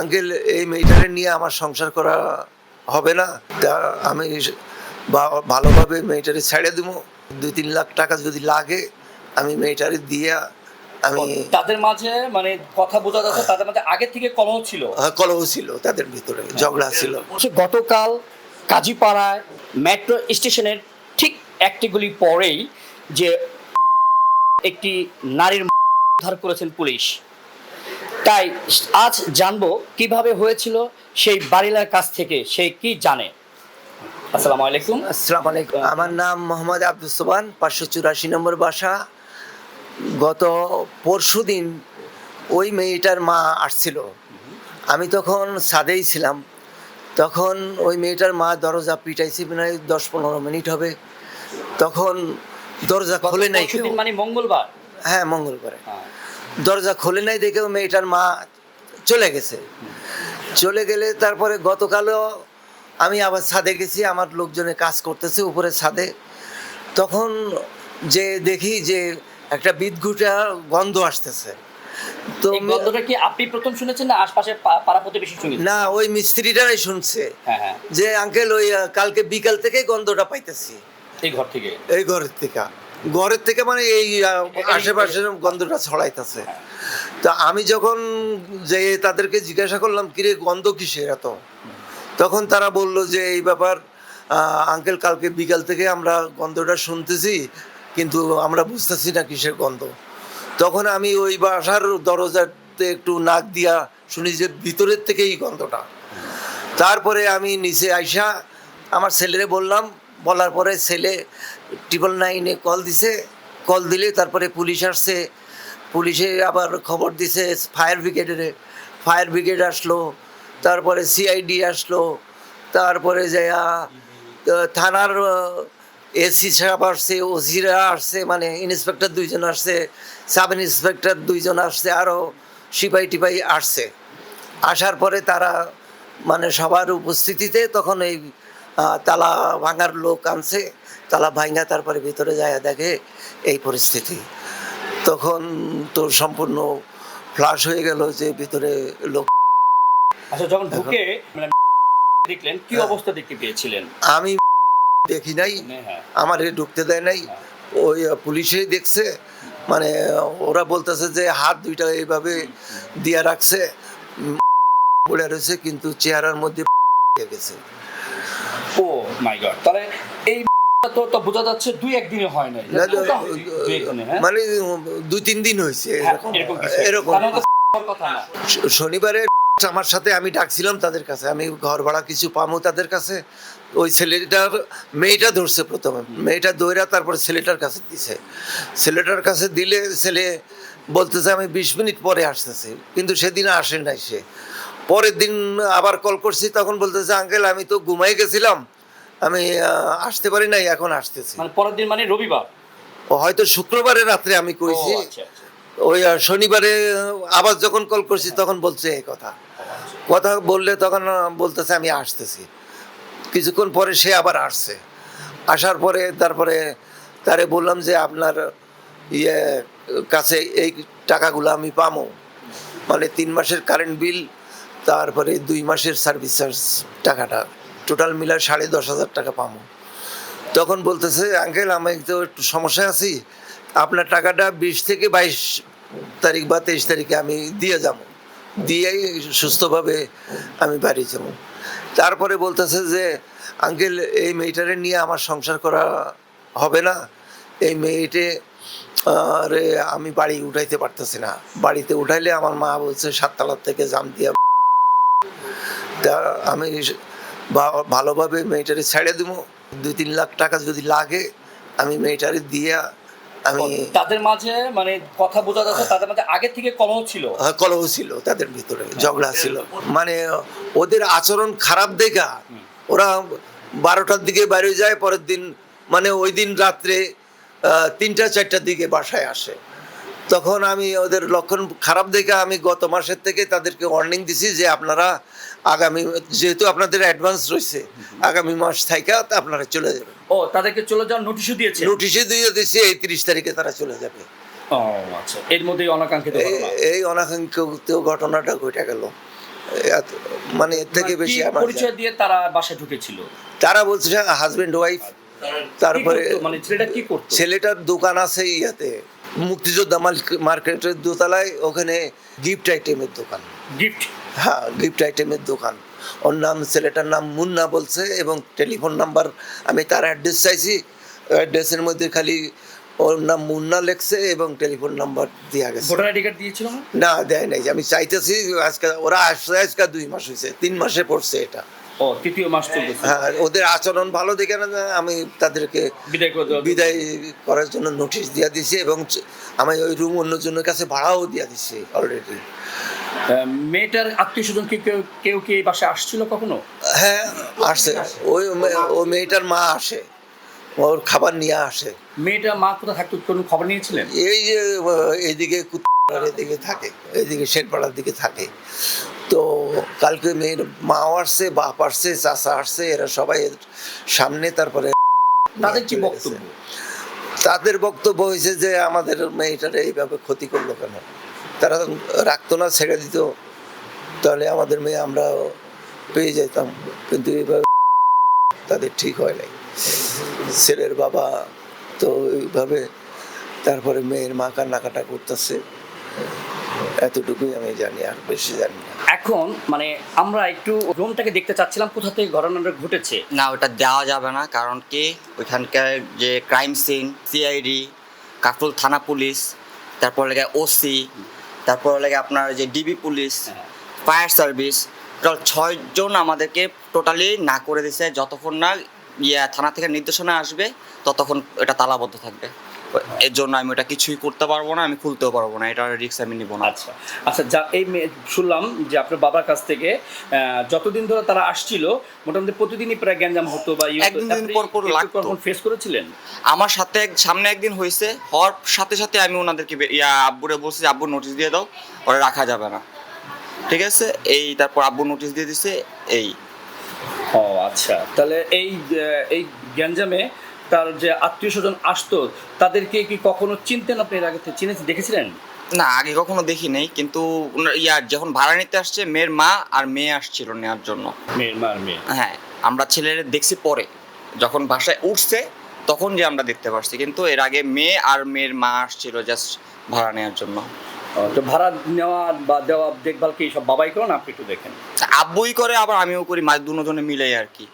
Uncle এই মেয়েটারে নিয়ে আমার সংসার করা হবে না, তা আমি ভালোভাবে মেয়েটারে ছেড়ে দেবো, 2-3 লাখ টাকা যদি লাগে আমি মেয়েটারে দিয়ে আমি তাদের মাঝে মানে কথা বোঝা যাচ্ছে তাদের মাঝে আগে থেকে কলহ ছিল। কলহ ছিল, তাদের ভিতরে ঝগড়া ছিল। গতকাল কাজীপাড়ায় মেট্রো স্টেশনের ঠিক একটি গলি পরেই যে একটি নারীর উদ্ধার করেছেন পুলিশ। তাই আজ জানবো কিভাবে হয়েছিল সেই বাড়িলার কাছ থেকে, সে কি জানে। আসসালামু আলাইকুম। আসসালামু আলাইকুম, আমার নাম মোহাম্মদ আব্দুস সোবহান, 584 নম্বর বাসা। গত পরশুদিন ওই মেয়েটার মা আসছিল, আমি তখন ছাদেই ছিলাম। তখন ওই মেয়েটার মা দরজা পিটাইছে, প্রায় 10-15 মিনিট হবে। তখন দরজা খোলে নাই কেউ। মানে মঙ্গলবার? হ্যাঁ, মঙ্গলবারে। দরজা খোলে নাই দেখে মেয়েটার মা চলে গেছে। চলে গেলে তারপরে গতকালও আমি আবার ছাদে গেছি, আমার লোকজনে কাজ করতেছে উপরে ছাদে। তখন যে দেখি যে একটা বিদঘুটা গন্ধ আসতেছে। তো এই গন্ধটা কি আপনি প্রথম শুনেছেন না আশপাশে পাড়া প্রতিবেশী শুনেছেন? না, ওই মিস্ত্রিটারাই শুনছে যে আঙ্কেল ওই কালকে বিকাল থেকেই গন্ধটা পাইতেছি এই ঘর থেকে, এই ঘরের থেকে মানে এই আশেপাশের গন্ধটা ছড়াইতেছে। তা আমি যখন যে তাদেরকে জিজ্ঞাসা করলাম কিরে গন্ধ কিসের এত, তখন তারা বলল যে এই ব্যাপার আঙ্কেল, কালকে বিকাল থেকে আমরা গন্ধটা শুনতেছি কিন্তু আমরা বুঝতেছি না কিসের গন্ধ। তখন আমি ওই বাসার দরজাতে একটু নাক দিয়া শুনি যে ভিতরের থেকেই গন্ধটা। তারপরে আমি নিচে আইসা আমার ছেলেরে বললাম, বলার পরে ছেলে 999-এ কল দিছে। কল দিলে তারপরে পুলিশ আসছে, পুলিশে আবার খবর দিছে ফায়ার ব্রিগেড আসলো, তারপরে সিআইডি আসলো, তারপরে যাইয়া থানার এসি সাহেব আসছে, ওসিরা আসছে, মানে ইন্সপেক্টর 2 জন আসছে, সাব ইন্সপেক্টর 2 জন আসছে, আরও সিপাহি আসছে। আসার পরে তারা মানে সবার উপস্থিতিতে তখন এই তালা ভাঙার লোক আনছে। তালা ভাঙা তারপরে ভিতরে যায় দেখে এই পরিস্থিতি। তখন তো সম্পূর্ণ ফ্লাশ হয়ে গেল যে ভিতরে লোক। আচ্ছা, যখন ঢুকে দেখলেন কি অবস্থা দেখতে পেয়েছিলেন? আমি দেখি নাই, আমারে ঢুকতে দেয় নাই, ওই পুলিশেই দেখছে। মানে ওরা বলতেছে যে হাত দুইটা এইভাবে দিয়া রাখছে, পড়ে রয়েছে, কিন্তু চেহারার মধ্যে গেছে। ও মাই গড! তাহলে এই তো বোঝা যাচ্ছে 2-1 দিনে হয় না, মানে 2-3 দিন হয়েছে এরকম কথা না। শনিবারে আমার সাথে আমি ডাকছিলাম তাদের কাছে, আমি ঘর ভাড়া কিছু পাবো তাদের কাছে। ওই মেয়েটা ধরছে প্রথমে, মেয়েটা দৌড়া তারপরে ছেলেটার কাছে দিছে। ছেলেটার কাছে দিলে ছেলে বলতেছে আমি 20 মিনিট পরে আসতেছি, কিন্তু সেদিন আসে নাই সে। পরের দিন আবার কল করছি, তখন বলতেছে আঙ্কেল আমি তো ঘুমাই গেছিলাম, আমি আসতে পারি নাই, এখন আসতেছি। মানে পরের দিন মানে রবিবার, হয়তো শুক্রবারে রাত্রে আমি কইছি। ওই শনিবারে আবার যখন কল করছি তখন বলছে এই কথা বললে তখন বলতেছে আমি আসতেছি। কিছুক্ষণ পরে সে আবার আসছে। আসার পরে তারপরে তারে বললাম যে আপনার কাছে এই টাকাগুলো আমি পাবো, মানে 3 মাসের কারেন্ট বিল, তারপরে 2 মাসের সার্ভিস চার্জ টাকাটা টোটাল মিলা 10,500 টাকা পাবো। তখন বলতেছে আঙ্কেল আমি তো একটু সমস্যায় আছি, আপনার টাকাটা 20 থেকে 22 তারিখ বা 23 তারিখে আমি দিয়ে যাব, দিয়েই সুস্থভাবে আমি বাড়ি যাব। তারপরে বলতেছে যে আঙ্কেল এই মেয়েটারে নিয়ে আমার সংসার করা হবে না, এই মেয়েটে রে আমি বাড়ি উঠাইতে পারতেছি না, বাড়িতে উঠাইলে আমার মা বলছে 7 তলার থেকে জাম দিয়া। তা আমি ভালোভাবে মেয়েটারে ছেড়ে দেবো, 2-3 লাখ টাকা যদি লাগে আমি মেয়েটারে দিয়া আমি তাদের মাঝে মানে কথা বোঝা যাচ্ছে তাদের মাঝে আগে থেকে কলহ ছিল, তাদের ভিতরে ঝগড়া ছিল। মানে ওদের আচরণ খারাপ দেখা ওরা 12টার দিকে বাইরে যায়, পরের দিন মানে ওই দিন রাত্রে 3টা-4টার দিকে বাসায় আসে। তখন আমি ওদের লক্ষণ খারাপ দেখে আমি গত মাসের থেকে তাদেরকে ওয়ার্নিং দিছি যে আপনারা আগামী, যেহেতু আপনাদের অ্যাডভান্স রয়েছে, আগামী মাস থেকে আপনারা চলে যাবেন। ও, তাদেরকে চলে যাওয়ার নোটিশও দিয়ে দিয়েছি, এই 30 তারিখে তারা চলে যাবে। ও আচ্ছা, এর মধ্যেই এই অনাকাঙ্ক্ষিত ঘটনাটা ঘটে গেল। মানে এর থেকে বেশি কি আমার পরিচয় দিয়ে তারা বাসায় ঢুকেছিল? তারা বলছে হাজবেন্ড ওয়াইফ। তারপরে কি করতো? মানে ছেলেটা কি করতো? ছেলেটার দোকান আছে ইয়াতে মুক্তিযোদ্ধা মার্কেটের দোতলায়, ওখানে গিফট আইটেমের দোকান। গিফট? হ্যাঁ, গিফট আইটেমের দোকান। ওর নাম, ছেলেটার নাম মুন্না বলছে, এবং টেলিফোন নাম্বার আমি তার অ্যাড্রেস চাইছি, অ্যাড্রেসের মধ্যে খালি ওর নাম মুন্না লেখছে এবং টেলিফোন নাম্বার দেওয়া গেছে। ভোটার আইডি কার্ড দিয়েছিল না? না, দেয় নাই। আমি চাইতেছি আজকে, ওরা আসছে আজকে 2 মাস হয়েছে, 3 মাসে পড়ছে এটা। ও, তৃতীয় মাস চলতেছে। হ্যাঁ, ওদের আচরণ ভালো দেখে না আমি তাদেরকে বিদায় করে দেওয়া। বিদায় করার জন্য নোটিশ দিয়ে দিছি, এবং আমি ওই রুম অন্যজনের কাছে ভাড়াও দিয়ে দিছি অলরেডি। মেয়েটার আত্মীয় স্বজন কি কেউ কি এই বাসায় আসছিল কখনো? হ্যাঁ, আসে। ওই মেয়েটার মা আসে, ওর খাবার নিয়ে আসে। মেয়েটার মা কোথায় থাকতো, কোনো খবর নিয়েছিলেন? এই যে এইদিকে এদিকে থাকে, এইদিকে শেরপাড়ার দিকে থাকে। তো কালকে মেয়ের মাও আসছে, বাপ আসছে, চাচা আসছে, এরা সবাই এর সামনে। তারপরে তাদের কি চলে বক্তব্য? গেছে। তাদের বক্তব্য হয়েছে যে আমাদের মেয়েটার এইভাবে ক্ষতি করলো কেন, তারা রাখতো না, ছেড়ে দিত, তাহলে আমাদের মেয়ে আমরা পেয়ে যেতাম। কিন্তু এইভাবে তাদের ঠিক হয় নাই। ছেলের বাবা তো এইভাবে, তারপরে মেয়ের মা কান্নাকাটা করতেছে, এতটুকুই আমি জানি, আর বেশি জানি না। এখন মানে আমরা একটু রুমটাকে দেখতে চাচ্ছিলাম, কোথা থেকে ঘটনাটা ঘটেছে। না, ওটা দেওয়া যাবে না, কারণ কি ওইখানকার যে ক্রাইম সিন, সিআইডি, কাফরুল থানা পুলিশ, তারপর লাগে ওসি, তারপর লাগে আপনার যে DB police, fire service, total 6 জন আমাদেরকে টোটালি না করে দিছে। যতক্ষণ না থানা থেকে নির্দেশনা আসবে ততক্ষণ এটা তালাবদ্ধ থাকবে। এর জন্য আমি ওটা কিছুই করতে পারবো না, আমি খুলতেও পারবো না, এটা রিস্ক আমি নিব না। আচ্ছা আচ্ছা, যা এই শুনলাম যে আপনার বাবার কাছ থেকে যতদিন ধরে তারা আসছিল মোটামুটি প্রতিদিনই প্রায় গ্যাঞ্জাম হতো বা একদিন পর লাগতো। ফেস করেছিলেন? আমার সাথে সামনে একদিন হয়েছে, হওয়ার সাথে সাথে আমি ওনাদেরকে আব্বুরে বলছি যে আব্বু নোটিশ দিয়ে দাও, ওরা রাখা যাবে না, ঠিক আছে। এই তারপর আব্বু নোটিশ দিয়ে দিছে। এই ও আচ্ছা, তাহলে এই গ্যাঞ্জামে তার যে আত্মীয় স্বজন আসতো তাদেরকে কি কখনো চিনতেন আপনি? এর আগে চিনেছেন, দেখেছিলেন? না, আগে কখনো দেখি নাই, কিন্তু যখন ভাড়া নিতে আসছে মেয়ের মা আর মেয়ে আসছিল নেওয়ার জন্য। মেয়ের মা আর মেয়ে? হ্যাঁ, আমরা ছেলেরা দেখছি পরে, যখন বাসায় উঠছে তখন যে আমরা দেখতে পারছি, কিন্তু এর আগে মেয়ে আর মেয়ের মা আসছিল জাস্ট ভাড়া নেওয়ার জন্য। তো ভাড়া নেওয়া বা দেওয়া দেখভাল কি সব বাবাই করেন, আপনি একটু দেখেন? আব্বুই করে, আবার আমিও করি, দুজনে মিলে আর কি।